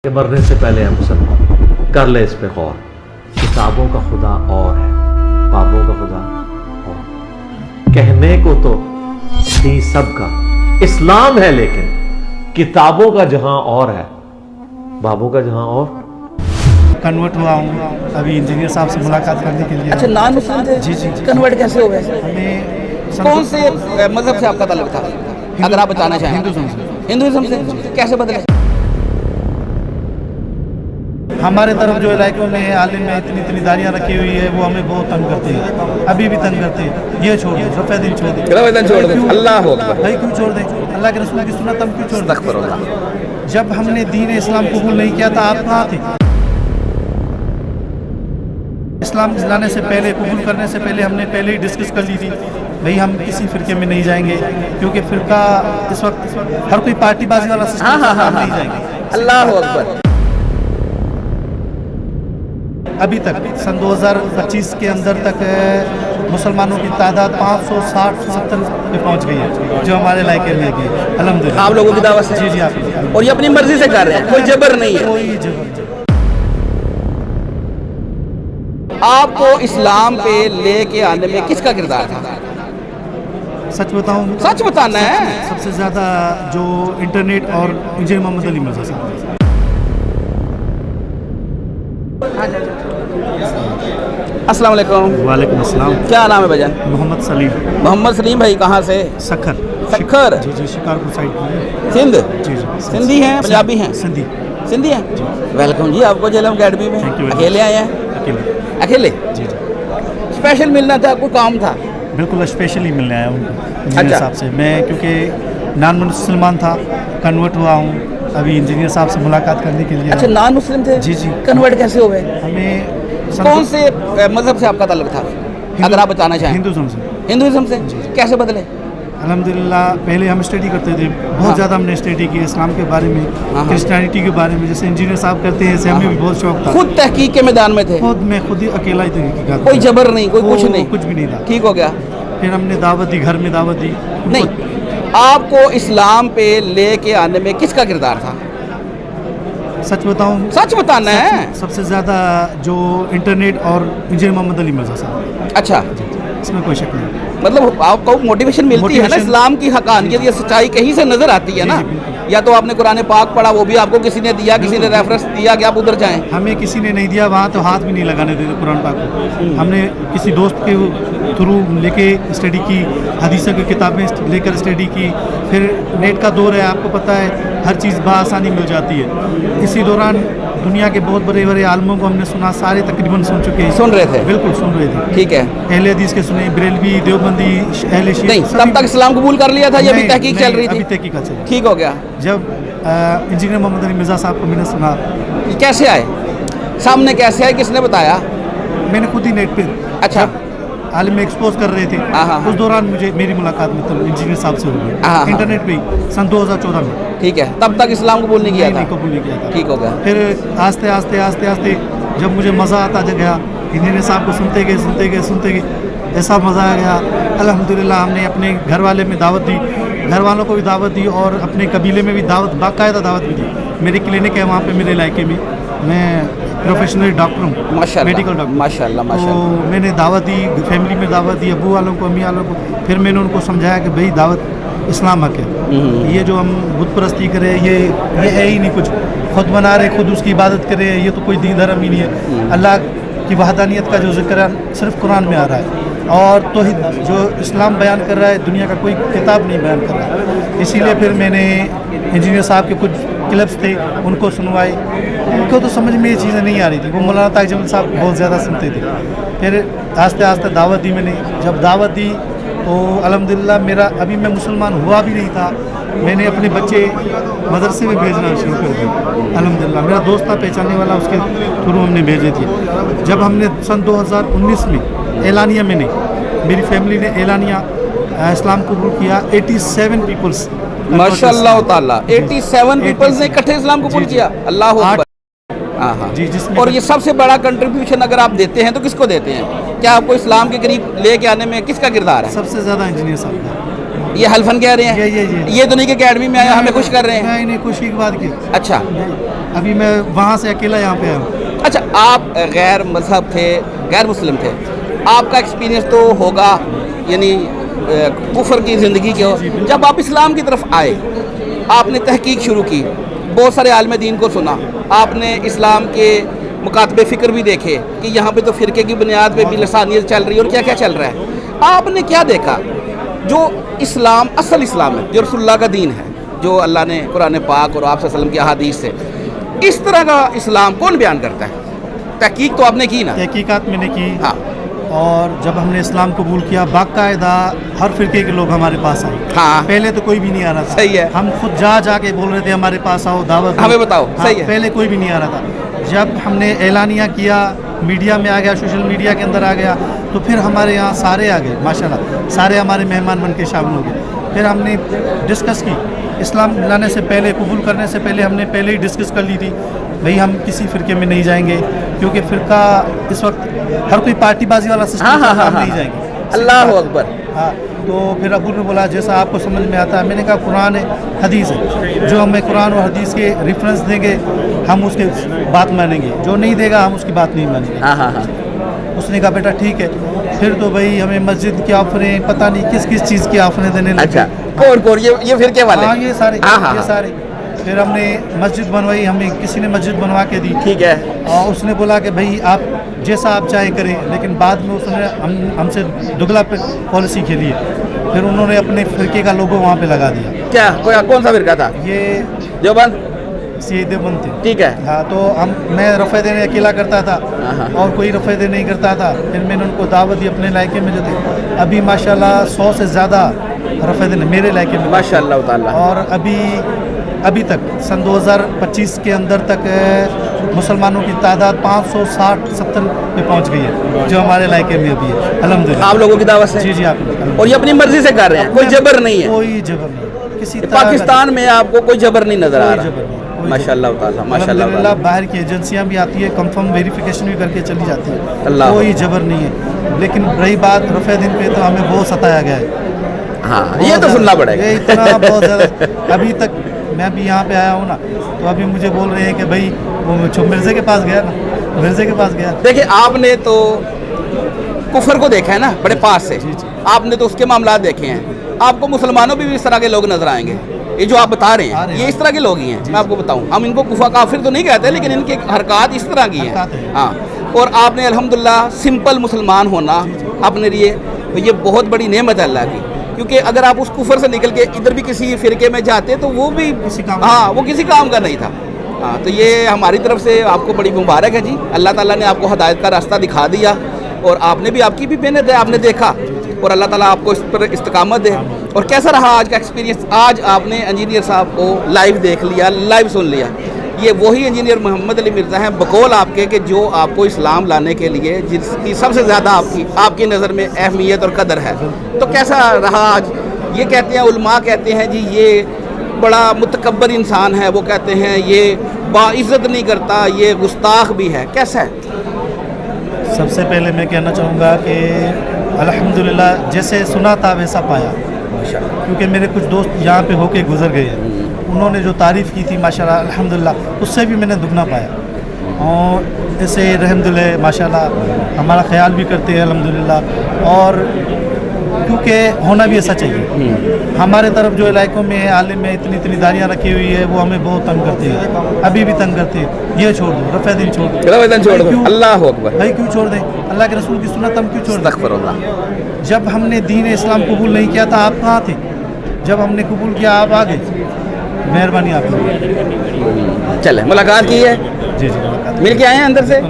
کہ مرنے سے پہلے ہے مسلمان، کر لے اس پہ غور۔ کتابوں کا خدا اور ہے، بابوں کا خدا اور۔ کہنے کو تو تھی سب کا اسلام ہے، لیکن کتابوں کا جہاں اور ہے، بابوں کا جہاں اور۔ کنورٹ ہوا ہوں ابھی انجینئر صاحب سے ملاقات کرنے کے لیے۔ اچھا، نان مسلم تھے؟ جی جی۔ کنورٹ کیسے ہوئے؟ ہمیں کون سے مذہب سے آپ کا تعلق تھا، اگر آپ بتانا چاہیں؟ ہندوازم سے۔ کیسے بدلے؟ ہمارے طرف جو علاقوں میں عالم میں اتنی داریاں رکھی ہوئی ہے، وہ ہمیں بہت تنگ کرتے ہیں، ابھی بھی تنگ کرتے ہیں۔ یہ چھوڑ دیں، رفع دین چھوڑ دیں، اللہ اکبر۔ بھائی کیوں چھوڑ دیں؟ اللہ کے رسول کی سنت ہم کیوں چھوڑ دیں؟ استغفر اللہ۔ جب ہم نے دین اسلام قبول نہیں کیا تھا، آپ کہاں تھے؟ اسلام لانے سے پہلے، قبول کرنے سے پہلے ہم نے پہلے ہی ڈسکس کر لی تھی، بھئی ہم کسی فرقے میں نہیں جائیں گے، کیونکہ فرقہ اس وقت ہر کوئی پارٹی بازی والا سسٹم ہے، ہم نہیں جائیں گے۔ اللہ اکبر۔ ابھی تک سن 2025 کے اندر تک مسلمانوں کی تعداد 560-70 پہ پہنچ گئی ہے، جو ہمارے علاقے میں گئی الحمدللہ۔ آپ لوگوں کی دعوت سے؟ جی جی، آپ اور یہ اپنی مرضی سے کر رہے ہیں، کوئی جبر نہیں ہے؟ کوئی جبر۔ آپ کو اسلام پہ لے کے آنے میں کس کا کردار تھا؟ سچ بتاؤں، سچ بتانا ہے۔ سب سے زیادہ جو انٹرنیٹ اور انجینئر محمد علی مرزا صاحب۔ السلام علیکم۔ وعلیکم السلام۔ کیا نام ہے بھجن؟ محمد سلیم۔ محمد سلیم بھائی کہاں سے؟ سکھر۔ سکھر؟ جی جی، شکارپور سائڈ میں۔ سندھ؟ جی جی۔ سندھی ہیں پنجابی ہیں؟ سندھی۔ سندھی ہیں؟ ویلکم جی آپ کو جیلم اکیڈمی میں۔ Thank you very much۔ اکیلے آئے ہیں؟ اکیلے۔ اکیلے؟ جی جی، اسپیشل ملنا تھا، کوئی کام تھا؟ بالکل اسپیشلی ملنے آیا ہوں انجینئر اچھا۔ صاحب سے۔ میں کیونکہ نان مسلمان تھا، کنورٹ ہوا ہوں ابھی انجینئر صاحب سے ملاقات کرنے کے لیے۔ اچھا، نان مسلم تھے؟ جی جی۔ کنورٹ کیسے ہوئے؟ ہمیں کون سے مذہب سے آپ کا تعلق تھا، اگر آپ بتانا چاہیں؟ ہندوازم سے۔ ہندوازم سے؟ کیسے بدلے؟ الحمدللہ پہلے ہم اسٹڈی کرتے تھے، بہت زیادہ ہم نے اسٹڈی کی اسلام کے بارے میں، کرسچینٹی کے بارے میں، جیسے انجینئر صاحب کرتے ہیں، ایسے ہمیں بھی بہت شوق تھا۔ خود تحقیق کے میدان میں تھے؟ میں خود ہی اکیلا ہی تحقیقات، کوئی جبر نہیں، کوئی کچھ نہیں؟ کچھ بھی نہیں تھا۔ ٹھیک ہو گیا۔ پھر ہم نے دعوت دی، گھر میں دعوت دی۔ نہیں، آپ کو اسلام پہ لے کے آنے میں کس کا کردار تھا؟ سچ بتاؤں، سچ بتانا ہے۔ سب سے زیادہ جو انٹرنیٹ اور انجینئر محمد علی مرزا صاحب۔ اچھا، اس میں کوئی شک نہیں۔ مطلب آپ کو موٹیویشن ملتی ہے نا، Motivation- اسلام کی حقانیت یا سچائی کہیں سے نظر آتی ہے نا۔ جی جی، بالکل۔ یا تو آپ نے قرآن پاک پڑھا، وہ بھی آپ کو کسی نے دیا، کسی نے ریفرنس دیا کہ آپ ادھر جائیں؟ ہمیں کسی نے نہیں دیا، وہاں تو ہاتھ بھی نہیں لگانے دیتے قرآن پاک کو۔ ہم نے کسی دوست کے تھرو لے کے اسٹڈی کی، حدیثوں کی کتابیں لے کر اسٹڈی کی۔ پھر نیٹ کا دور ہے، آپ کو پتہ ہے، ہر چیز بآسانی مل جاتی ہے۔ اسی دوران دنیا کے بہت بڑے بڑے عالموں کو ہم نے سنا، سارے تقریباً سن چکے ہیں۔ سن رہے تھے؟ بالکل سن رہے تھے۔ ٹھیک ہے۔ اہل حدیث کے سنے، بریلوی، دیوبندی، اہل شیعہ، نہیں، تب تک اسلام قبول کر لیا تھا یا ابھی تحقیق چل رہی تھی؟ ابھی تحقیقات چل رہی تھی۔ ٹھیک ہو گیا۔ جب انجینئر محمد علی مرزا صاحب کو میں نے سنا، کیسے آئے سامنے؟ کیسے آئے؟ کس نے بتایا؟ میں نے خود ہی نیٹ پہ، اچھا، عالم میں ایکسپوز کر رہے تھے، اس دوران میری ملاقات میں انجینئر صاحب سے ہوئی، انٹرنیٹ پہ ہی، سن 2014 میں۔ ٹھیک ہے، تب تک اسلام قبول نہیں کیا تھا؟ نہیں، قبول نہیں کیا تھا۔ ٹھیک ہو گیا۔ پھر آہستہ آہستہ جب مجھے مزہ آتا گیا، انجینئر صاحب کو سنتے گئے، ایسا مزہ آ گیا۔ الحمدللہ ہم نے اپنے گھر والے میں دعوت دی، گھر والوں کو بھی دعوت دی، اور اپنے قبیلے میں بھی دعوت، باقاعدہ دعوت بھی دی۔ میری کلینک ہے وہاں پہ میرے علاقے میں، میں پروفیشنل ڈاکٹر ہوں، میڈیکل ڈاکٹر۔ ماشاء اللہ۔ تو میں نے دعوت دی، فیملی میں دعوت دی، ابو والوں کو، امی والوں کو۔ پھر میں نے ان کو سمجھایا کہ بھئی دعوت اسلام حق ہے، یہ جو ہم بت پرستی کرے یہ ہے ہی نہیں کچھ، خود بنا رہے، خود اس کی عبادت کرے، یہ تو کوئی دین دھرم ہی نہیں ہے۔ اللہ کی وحدانیت کا جو ذکر ہے صرف قرآن میں آ رہا ہے، اور توحید جو اسلام بیان کر رہا ہے، دنیا کا کوئی کتاب نہیں بیان کر رہا۔ اسی لیے پھر میں نے انجینئر صاحب کے کچھ کلپس تھے ان کو سنوائے، ان کو تو سمجھ میں یہ چیزیں نہیں آ رہی تھی، وہ مولانا طارق جمیل صاحب بہت زیادہ سنتے تھے۔ پھر آہستہ دعوت دی میں نے، جب دعوت دی تو الحمدللہ ابھی میں مسلمان ہوا بھی نہیں تھا، میں نے اپنے بچے مدرسے میں بھیجنا شروع کر دیا۔ الحمدللہ میرا دوست تھا پہچاننے والا، اس کے تھرو ہم نے بھیجے تھے۔ جب ہم نے سن 2019 میں اعلانیہ میں نے، میری فیملی نے اعلانیہ اسلام قبول کیا، 87 پیپلس، ماشاء اللہ تعالیٰ، 87 پیپلز نے اکٹھے اسلام قبول کیا۔ اللہ اکبر۔ جی، جس میں اور یہ سب سے بڑا کنٹریبیوشن اگر آپ دیتے ہیں تو کس کو دیتے ہیں؟ کیا آپ کو اسلام کے قریب لے کے آنے میں کس کا کردار ہے؟ سب سے زیادہ انجینئر صاحب کا۔ یہ حلفن کہہ رہے ہیں؟ یہ تو نہیں کہ اکیڈمی میں آیا ہمیں خوش کر رہے ہیں؟ نہیں، خوشی کی بات کی۔ اچھا، अभी मैं वहाँ से अकेला यहाँ पे आया हूँ। अच्छा, आप गैर मजहब थे, गैर मुस्लिम थे, आपका एक्सपीरियंस तो होगा यानी कुफर की ज़िंदगी के हो। जब आप इस्लाम की तरफ आए, आपने तहकीक शुरू की, बहुत सारे आलिम दीन को सुना, आपने इस्लाम के मुकातबे फ़िक्र भी देखे कि यहाँ पे तो फ़िरके की बुनियाद पे भी लसानियत चल रही है और क्या क्या चल रहा है। आपने क्या देखा जो इस्लाम असल इस्लाम है, जो रसूलुल्लाह का दीन है, जो अल्लाह ने कुरान पाक और आप सल्लल्लाहु अलैहि वसल्लम की अहादीस से, इस तरह का इस्लाम कौन बयान करता है? तहकीक तो आपने की ना? तहकीकात मैंने की। हाँ। और जब हमने इस्लाम कबूल किया, बाकायदा हर फिरके के लोग हमारे पास आए। हाँ। पहले तो कोई भी नहीं आ रहा था। सही है। हम खुद जा के बोल रहे थे हमारे पास आओ, दावत दो। हमें बताओ। हाँ, सही है। पहले कोई भी नहीं आ रहा था। जब हमने एलानिया किया, मीडिया में आ गया, सोशल मीडिया के अंदर आ गया, तो फिर हमारे यहाँ सारे आ गए माशाल्लाह, सारे हमारे मेहमान बन के शामिल हो गए। फिर हमने डिस्कस की, इस्लाम लाने से पहले, कबूल करने से पहले हमने पहले ही डिस्कस कर ली थी भाई हम किसी फ़िरके में नहीं जाएंगे, क्योंकि फ़िरका इस वक्त हर कोई पार्टीबाजी वाला सिस्टम हाँ, हाँ, हम हाँ, नहीं हाँ। जाएंगे। अल्लाह अकबर। हाँ, तो फिर अबू ने बोला जैसा आपको समझ में आता है। मैंने कहा कुरान है, हदीस है, जो हमें कुरान और हदीस के रेफरेंस देंगे हम उसके बात मानेंगे, जो नहीं देगा हम उसकी बात नहीं मानेंगे। हाँ हाँ हाँ। उसने कहा बेटा ठीक है। फिर तो भाई हमें मस्जिद की ऑफरें, पता नहीं किस किस चीज़ की ऑफरें देने लगे। अच्छा, कौन कौन? ये फिरके वाले? हाँ, ये सारे। हाँ, हाँ, ये हाँ। सारे। फिर हमने मस्जिद बनवाई, हमें किसी ने मस्जिद बनवा के दी। ठीक है। और उसने बोला कि भाई आप जैसा आप चाहे करें, लेकिन बाद में उसने हमसे दुगला पॉलिसी खेली है। फिर उन्होंने अपने फिरके का लोगो वहाँ पे लगा दिया। क्या कौन सा फिरका था? ये देवबंद? देवबंद थे। ठीक है। हाँ, तो मैं रफ़े देने अकेला करता था हाँ। और कोई रफ़े दे नहीं करता था। फिर मैंने उनको दावत दी अपने इलाके में जो थे। अभी माशाल्लाह 100 से ज़्यादा रफ़े देने मेरे इलाके में। माशाल्लाह ताला। और अभी तक सन 2025 के अंदर तक मुसलमानों की तादाद 560-70 पे पहुंच गई है, जो हमारे इलाके में अभी है अल्हम्दुलिल्लाह। आप लोगों की दावत से? जी आप। और ये अपनी मर्जी से कर रहे हैं, कोई जबर नहीं है? कोई जबर नहीं, किसी तरह का पाकिस्तान में आपको कोई जबर नहीं नजर आ कोई जबर रहा? नहीं, कोई माशाल्लाह ताला, माशाल्लाह अल्हम्दुलिल्लाह। ताला। बाहर की एजेंसियां भी आती है, कंफर्म वेरिफिकेशन भी करके चली जाती है, अल्लाह। कोई जबर नहीं है। लेकिन रही बात रफ़े दिन पे, तो हमें बहुत सताया गया है। हाँ, बहुत ये तो ज़्यादा। सुनना पड़ेगा। ये इतना बहुत ज़्यादा। अभी तक मैं अभी यहाँ पे आया हूँ ना, तो अभी मुझे बोल रहे हैं कि भाई वो मिर्ज़े के पास गया ना, मिर्ज़े के पास गया। देखिए, आपने तो कुफर को देखा है ना बड़े पास से, आपने तो उसके मामलात देखे हैं। आपको मुसलमानों में भी इस तरह के लोग नजर आएंगे, ये जो आप बता रहे हैं, ये इस तरह के लोग ही हैं। मैं आपको बताऊं, हम इनको कुफा काफिर तो नहीं कहते, लेकिन इनकी हरकत इस तरह की है। हाँ, और आपने अल्हम्दुलिल्लाह सिंपल मुसलमान होना अपने लिए, ये बहुत बड़ी नेमत है अल्लाह की। क्योंकि अगर आप उस कुफर से निकल के इधर भी किसी फिरके में जाते तो वो भी किसी काम हाँ, वो किसी काम का नहीं था। हाँ, तो ये हमारी तरफ से आपको बड़ी मुबारक है जी। अल्लाह ताला ने आपको हदायत का रास्ता दिखा दिया, और आपने भी, आपकी भी मेहनत है, आपने देखा, और अल्लाह ताला आपको इस पर इस्तकामत दे। और कैसा रहा आज का एक्सपीरियंस? आज आपने इंजीनियर साहब को लाइव देख लिया, लाइव सुन लिया। ये वही इंजीनियर मोहम्मद अली मिर्ज़ा हैं बकौल आपके, कि जो आपको इस्लाम लाने के लिए जिसकी सबसे ज़्यादा आपकी नज़र में अहमियत और कदर है। तो कैसा रहा आज? ये कहते हैं, उलमा कहते हैं जी ये बड़ा मुतकब्बर इंसान है, वो कहते हैं ये बाइज़्ज़त नहीं करता, ये गुस्ताख भी है। कैसा है? सबसे पहले मैं कहना चाहूँगा कि अल्हम्दुलिल्लाह जैसे सुना था वैसा पाया, क्योंकि मेरे कुछ दोस्त यहाँ पे होके गुजर गए हैं, उन्होंने जो तारीफ़ की थी माशाल्लाह अल्हम्दुलिल्लाह, उससे भी मैंने दुगना पाया। और ऐसे रहमदुल्लाह माशाल्लाह हमारा ख्याल भी करते हैं अल्हम्दुलिल्लाह, और क्योंकि होना भी ऐसा चाहिए। हमारे तरफ जो इलाकों में आलिम में इतनी दारियाँ रखी हुई है, वो हमें बहुत तंग करते हैं, अभी भी तंग करते हैं। ये छोड़ दो, रफ़े दिन छोड़ दो, छोड़ दो। अल्लाह अकबर। भाई क्यों छोड़ दें? अल्लाह के रसूल की सुन्नत हम क्यों छोड़ दें? अस्तगफिरुल्लाह। जब हमने दीन इस्लाम कबूल नहीं किया था, आप कहाँ थे? जब हमने कबूल किया आप आ गए, मेहरबानी आपकी। चले, मुलाकात की है? जी मुलाकात मिल के आए हैं अंदर से?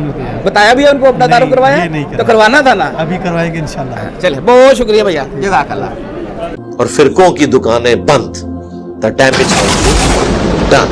बताया भी है उनको, अपना तारुफ करवाया? ये नहीं तो करवाना था ना? अभी करवाएंगे इंशाल्लाह। चले, बहुत शुक्रिया भैया, जज़ाकल्लाह। और फिरकों की दुकानें बंद। The damage done.